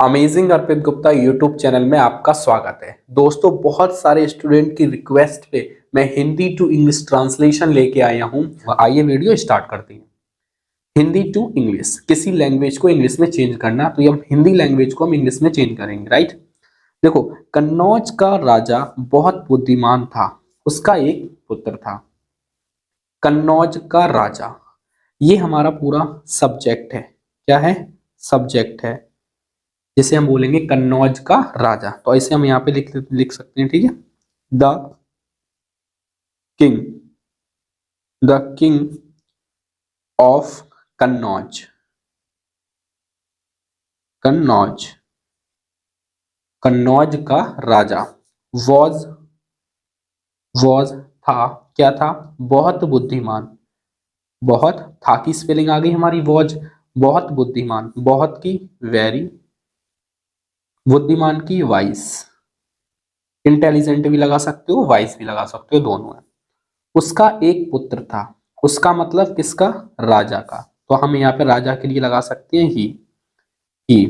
Amazing अर्पित Gupta YouTube channel में आपका स्वागत है। दोस्तों, बहुत सारे स्टूडेंट की रिक्वेस्ट पे मैं हिंदी टू इंग्लिश ट्रांसलेशन लेके आया हूं। आइए वीडियो स्टार्ट करते हैं। हिंदी टू इंग्लिश, किसी लैंग्वेज को इंग्लिश में चेंज करना, तो ये हम हिंदी लैंग्वेज को हम इंग्लिश में चेंज करेंगे, राइट। देखो, कन्नौज का राजा बहुत बुद्धिमान था, उसका एक पुत्र था। कन्नौज का राजा, ये हमारा पूरा सब्जेक्ट है। क्या है? सब्जेक्ट है, जिसे हम बोलेंगे कन्नौज का राजा। तो ऐसे हम यहाँ पे लिख सकते हैं, ठीक है। The king, the king of Kannauj, Kannauj, Kannauj का राजा। वॉज, वॉज था, क्या था? बहुत बुद्धिमान। बहुत था की स्पेलिंग आ गई हमारी, वॉज, बहुत बुद्धिमान, बहुत की वेरी, बुद्धिमान की वाइस, इंटेलिजेंट भी लगा सकते हो, वाइस भी लगा सकते हो, दोनों है। उसका एक पुत्र था, उसका मतलब किसका? राजा का। तो हम यहाँ पे राजा के लिए लगा सकते हैं ही।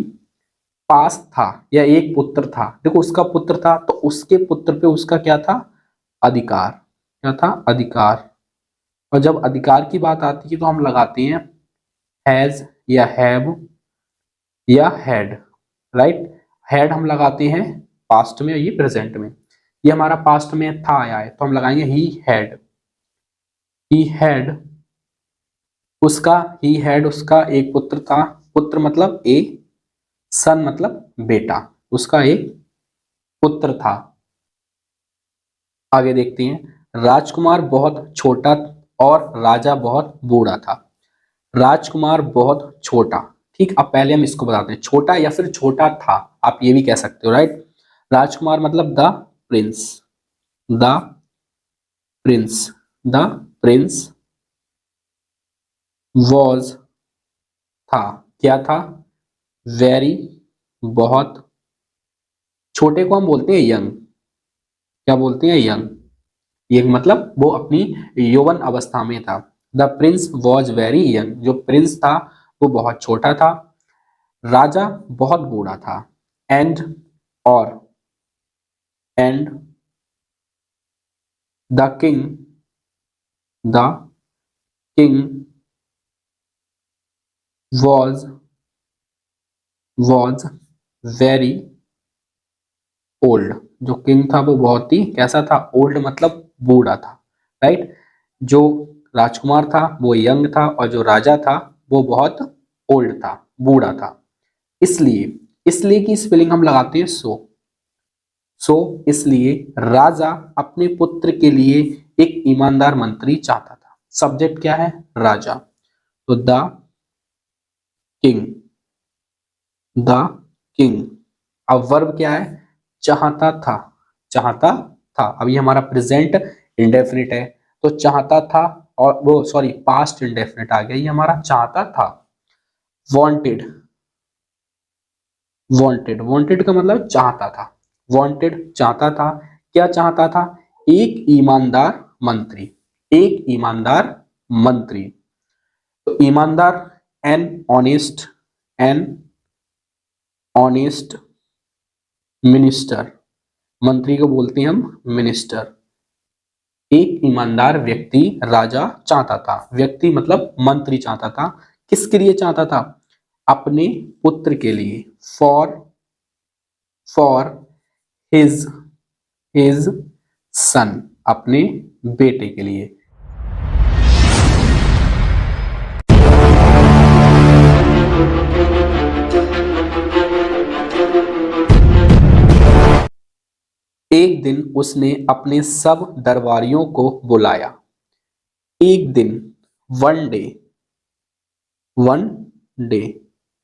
पास था या एक पुत्र था, देखो उसका पुत्र था तो उसके पुत्र पे उसका क्या था? अधिकार। क्या था? अधिकार। और जब अधिकार की बात आती है तो हम लगाते हैं हैज या हैव या हैड, राइट। हैड हम लगाते हैं पास्ट में, ये प्रेजेंट में। ये हमारा पास्ट में था आया है तो हम लगाएंगे ही हैड। ही हैड, उसका, ही हैड, उसका एक पुत्र था। पुत्र मतलब ए, सन मतलब बेटा, उसका एक पुत्र था। आगे देखते हैं। राजकुमार बहुत छोटा और राजा बहुत बूढ़ा था। राजकुमार बहुत छोटा, ठीक। अब पहले हम इसको बताते हैं, छोटा या फिर छोटा था, आप ये भी कह सकते हो, राइट। राजकुमार मतलब the Prince, the Prince, the Prince was था, क्या था? वेरी, बहुत। छोटे को हम बोलते हैं यंग, क्या बोलते हैं? यंग। ये मतलब वो अपनी यौवन अवस्था में था। The Prince was very young, जो प्रिंस था वो बहुत छोटा था। राजा बहुत बूढ़ा था। एंड, और, and the king, the king was, was very old, जो किंग था वो बहुत ही कैसा था? ओल्ड मतलब बूढ़ा था, राइट। जो राजकुमार था वो यंग था और जो राजा था वो बहुत ओल्ड था, बूढ़ा था। इसलिए, इसलिए की स्पेलिंग हम लगाते हैं सो। सो इसलिए राजा अपने पुत्र के लिए एक ईमानदार मंत्री चाहता था। सब्जेक्ट क्या है? राजा। तो द किंग, द किंग। अब वर्ब क्या है? चाहता था, चाहता था। अभी हमारा प्रेजेंट इंडेफिनिट है तो चाहता था, और वो सॉरी पास्ट इंडेफिनिट आ गया, ये हमारा चाहता था। वांटेड, वांटेड, वांटेड का मतलब चाहता था। वांटेड चाहता था, क्या चाहता था? एक ईमानदार मंत्री, एक ईमानदार मंत्री। तो ईमानदार, an honest, an honest minister, मंत्री को बोलते हैं हम मिनिस्टर। एक ईमानदार व्यक्ति राजा चाहता था, व्यक्ति मतलब मंत्री चाहता था। किसके लिए चाहता था? अपने पुत्र के लिए। For, for his, his son, अपने बेटे के लिए। एक दिन उसने अपने सब दरबारियों को बुलाया। एक दिन, वन डे, वन डे,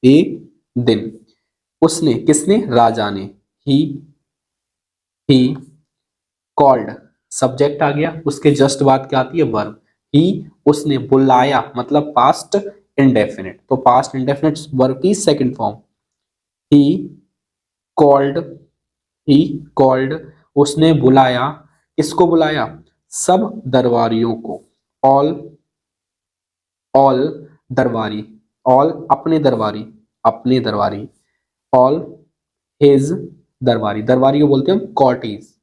एक दिन। उसने, किसने? राजा ने। ही कॉल्ड, सब्जेक्ट आ गया, उसके जस्ट बाद क्या आती है? वर्ब। ही, उसने बुलाया मतलब पास्ट इंडेफिनिट, तो पास्ट इंडेफिनिट वर्ब की second form. He called, he called, उसने बुलाया। किसको बुलाया? सब दरबारियों को। ऑल, ऑल दरबारी, ऑल अपने दरबारी, अपने दरबारी। ऑल हिज दरबारी, दरबारी को बोलते हैं हम कॉर्टीज,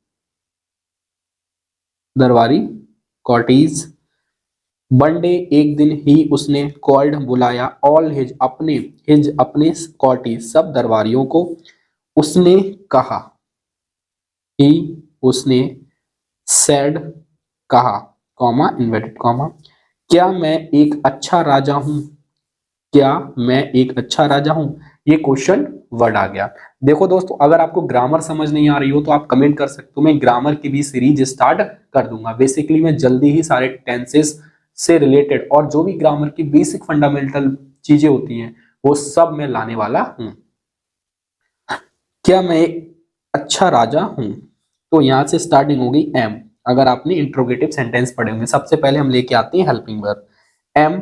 दरबारी कॉर्टीज। वन डे एक दिन ही उसने कॉल्ड बुलाया ऑल हिज अपने कॉर्टीज सब दरबारियों को। उसने कहा, ही उसने, सेड कहा, कॉमा इन्वर्टेड कॉमा, क्या मैं एक अच्छा राजा हूं, क्या मैं एक अच्छा राजा हूं, ये क्वेश्चन वर्ड आ गया। देखो दोस्तों, अगर आपको ग्रामर समझ नहीं आ रही हो तो आप कमेंट कर सकते हो, मैं ग्रामर की भी सीरीज स्टार्ट कर दूंगा। बेसिकली मैं जल्दी ही सारे टेंसेस से रिलेटेड और जो भी ग्रामर की बेसिक फंडामेंटल चीजें होती हैं वो सब मैं लाने वाला हूं। क्या मैं एक अच्छा राजा हूं, तो यहां से स्टार्टिंग होगी एम। अगर आपने इंट्रोगेटिव सेंटेंस पढ़े होंगे, सबसे पहले हम लेके आते हैं हेल्पिंग वर्ब एम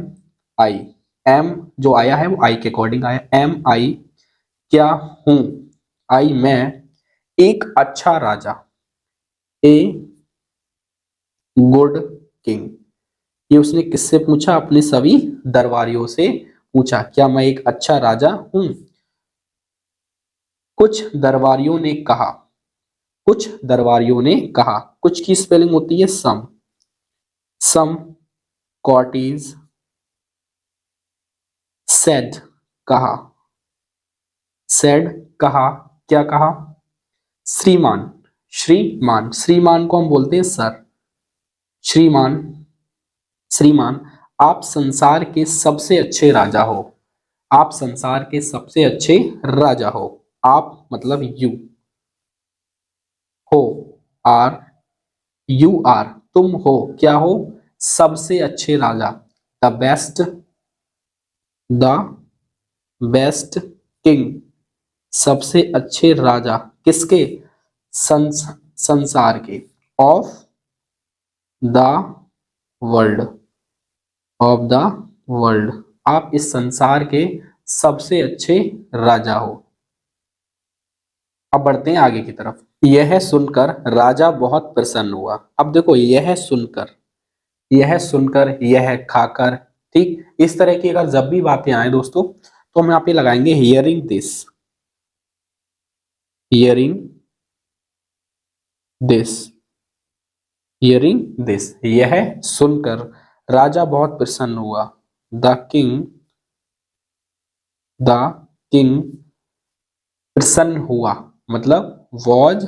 आई। एम जो आया है वो आई के अकॉर्डिंग आया, एम आई क्या हूं, आई मैं एक अच्छा राजा, ए गुड किंग। ये उसने किससे पूछा, अपने सभी दरबारियों से पूछा, क्या मैं एक अच्छा राजा हूं। कुछ दरबारियों ने कहा, कुछ दरबारियों ने कहा, कुछ की स्पेलिंग होती है सम कॉर्टीज सेड कहा, सेड कहा, क्या कहा, श्रीमान, श्रीमान, श्रीमान को हम बोलते हैं सर, श्रीमान, श्रीमान आप संसार के सबसे अच्छे राजा हो, आप संसार के सबसे अच्छे राजा हो। आप मतलब यू, हो, आर, यू आर तुम हो, क्या हो, सबसे अच्छे राजा, the best, the best king, सबसे अच्छे राजा, किसके, संसार के, of the world, of the world आप इस संसार के सबसे अच्छे राजा हो। अब बढ़ते हैं आगे की तरफ। यह सुनकर राजा बहुत प्रसन्न हुआ। अब देखो, यह सुनकर, यह सुनकर, यह खाकर, ठीक, इस तरह की अगर जब भी बातें आए दोस्तों तो हम यहाँ पे लगाएंगे hearing this, hearing this, hearing this, यह सुनकर राजा बहुत प्रसन्न हुआ। द किंग, द किंग प्रसन्न हुआ मतलब वॉज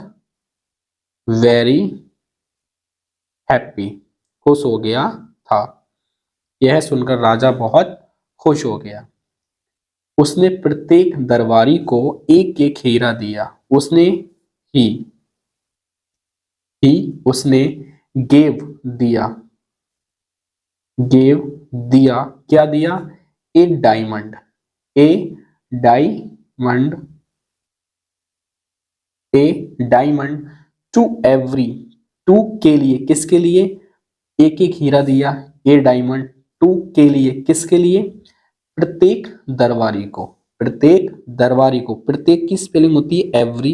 वेरी हैप्पी, खुश हो गया था। यह सुनकर राजा बहुत खुश हो गया। उसने प्रत्येक दरबारी को एक एक हीरा दिया। उसने ही उसने गेव दिया, गेव दिया, क्या दिया, a diamond, a diamond, a diamond to every, to के लिए, किसके लिए, एक एक हीरा दिया, ए डायमंड टू के लिए, किसके लिए, प्रत्येक दरबारी को, प्रत्येक दरबारी को, प्रत्येक की स्पेलिंग होती है एवरी,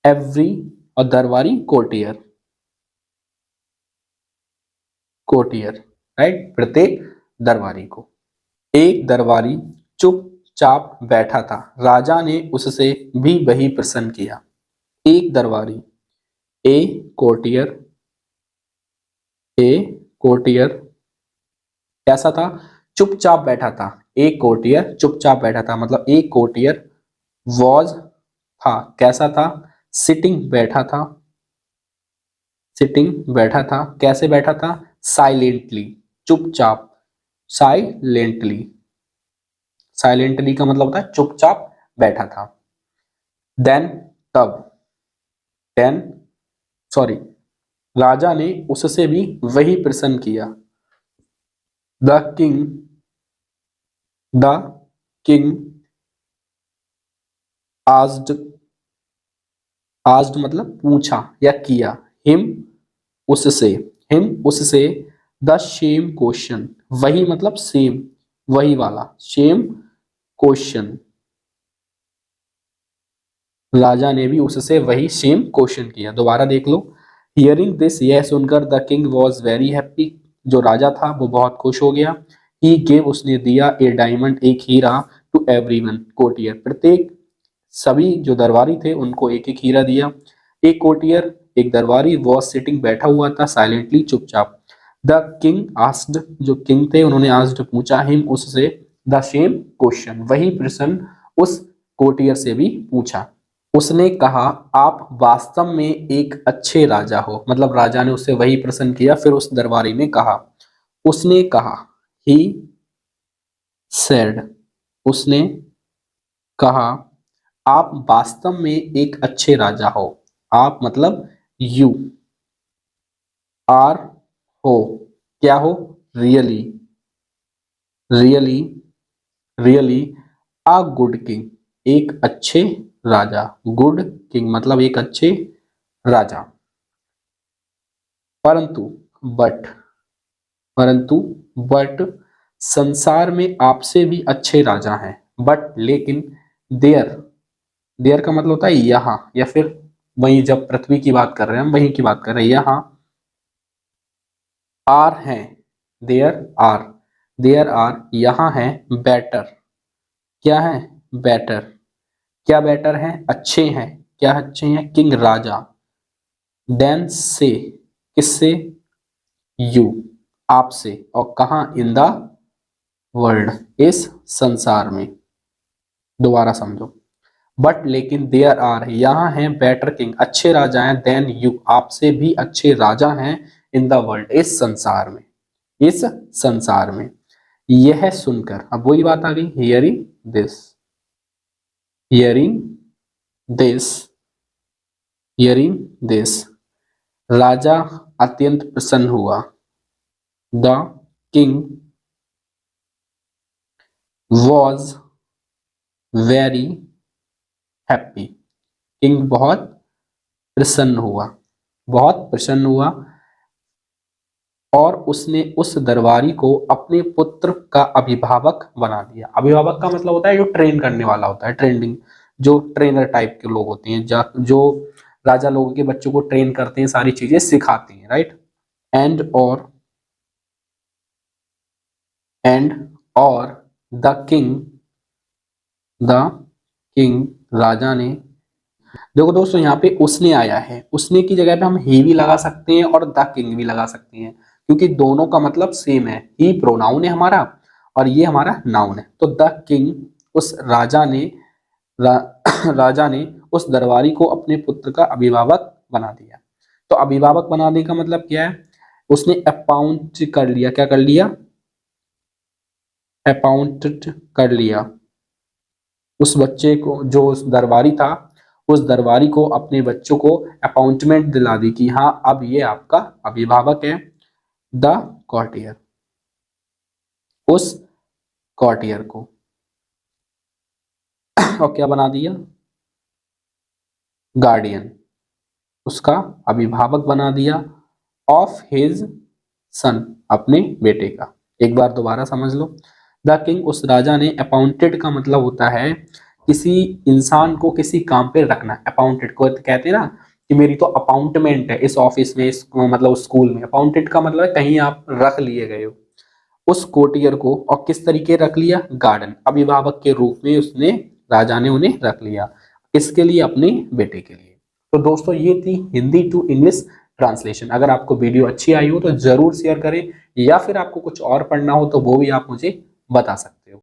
एवरी, और दरबारी कोर्टियर, कोर्टियर, राइट, प्रत्येक दरबारी को। एक दरबारी चुपचाप बैठा था, राजा ने उससे भी वही प्रसन्न किया। एक दरबारी, ए कोर्टियर, ए कोर्टियर कैसा था, चुपचाप बैठा था, एक कोर्टियर चुपचाप बैठा था मतलब एक कोर्टियर वॉज था, कैसा था, सिटिंग बैठा था, सिटिंग बैठा था, कैसे बैठा था, साइलेंटली, चुपचाप, साइलेंटली, साइलेंटली का मतलब होता है चुपचाप बैठा था। देन तब, देन सॉरी, राजा ने उससे भी वही प्रसन्न किया। The king, the king asked, asked मतलब पूछा या किया, हिम उससे, हिम उससे, द सेम क्वेश्चन, वही मतलब सेम, वही वाला, सेम क्वेश्चन, राजा ने भी उससे वही सेम क्वेश्चन किया। दोबारा देख लो, हियरिंग दिस, यह सुनकर, the king was very happy, जो राजा था वो बहुत खुश हो गया। ही गेव, उसने दिया, ए डायमंड, एक हीरा, टू एवरीवन, कोटियर, प्रत्येक सभी जो दरबारी थे उनको एक एक हीरा दिया। एक कोटियर, एक दरबारी, वॉज सिटिंग, बैठा हुआ था, साइलेंटली, चुपचाप। द किंग आस्क्ड, जो किंग थे उन्होंने आस्क्ड, पूछा, हिम, उससे, द सेम क्वेश्चन, वही प्रश्न उस कोटियर से भी पूछा। उसने कहा, आप वास्तव में एक अच्छे राजा हो, मतलब राजा ने उससे वही प्रश्न किया। फिर उस दरबारी ने कहा, उसने कहा, ही सेड, उसने कहा, आप वास्तव में एक अच्छे राजा हो। आप मतलब यू आर, हो, क्या हो, really, really, really a good king, एक अच्छे राजा। गुड किंग मतलब एक अच्छे राजा। परंतु, बट, परंतु, बट संसार में आपसे भी अच्छे राजा हैं। बट लेकिन, देयर, देयर का मतलब होता है यहाँ, या फिर वहीं, जब पृथ्वी की बात कर रहे हैं हम वहीं की बात कर रहे हैं, यहाँ आर हैं, देयर आर, देयर आर, यहाँ है, बेटर, क्या है, बेटर, क्या बेटर है, अच्छे हैं, क्या अच्छे हैं, किंग, राजा, देन से, किससे, यू, आपसे, और कहा, इन द वर्ल्ड, इस संसार में। दोबारा समझो, बट लेकिन, देयर आर, यहाँ हैं, बेटर किंग, अच्छे राजा हैं, देन यू, आपसे भी अच्छे राजा हैं, इन द वर्ल्ड, इस संसार में, इस संसार में। यह सुनकर, अब वही बात आ गई, hearing this, hearing this, hearing this, राजा अत्यंत प्रसन्न हुआ। The king was very happy, king बहुत प्रसन्न हुआ, बहुत प्रसन्न हुआ, और उसने उस दरबारी को अपने पुत्र का अभिभावक बना दिया। अभिभावक का मतलब होता है जो ट्रेन करने वाला होता है, ट्रेनिंग, जो ट्रेनर टाइप के लोग होते हैं, जो राजा लोगों के बच्चों को ट्रेन करते हैं, सारी चीजें सिखाते हैं, राइट। एंड और द किंग, राजा ने, देखो दोस्तों यहाँ पे उसने आया है, उसने की जगह पे हम ही भी लगा सकते हैं और द किंग भी लगा सकते हैं, क्योंकि दोनों का मतलब सेम है। ही प्रोनाउन है हमारा और ये हमारा नाउन है। तो द किंग, उस राजा ने, राजा ने उस दरबारी को अपने पुत्र का अभिभावक बना दिया। तो अभिभावक बनाने का मतलब क्या है, उसने अपॉइंट कर लिया, क्या कर लिया, अपॉइंटेड कर लिया उस बच्चे को, जो उस दरबारी था, उस दरबारी को, अपने बच्चों को अपॉइंटमेंट दिला दी कि हाँ अब ये आपका अभिभावक है। द कॉर्टियर, उस कॉर्टियर को, और क्या बना दिया, गार्डियन, उसका अभिभावक बना दिया, ऑफ हिज सन, अपने बेटे का। एक बार दोबारा समझ लो, द किंग, उस राजा ने, अपॉइंटेड का मतलब होता है किसी इंसान को किसी काम पे रखना। अपॉइंटेड को कहते हैं ना कि मेरी तो अपॉइंटमेंट है इस ऑफिस में, इस मतलब उस स्कूल में। अपॉइंटेड का मतलब है कहीं आप रख लिए गए हो। उस कोटियर को, और किस तरीके रख लिया, गार्डन, अभिभावक के रूप में उसने, राजा ने उन्हें रख लिया। इसके लिए, अपने बेटे के लिए। तो दोस्तों ये थी हिंदी टू इंग्लिश ट्रांसलेशन। अगर आपको वीडियो अच्छी आई हो तो जरूर शेयर करें, या फिर आपको कुछ और पढ़ना हो तो वो भी आप मुझे बता सकते हैं।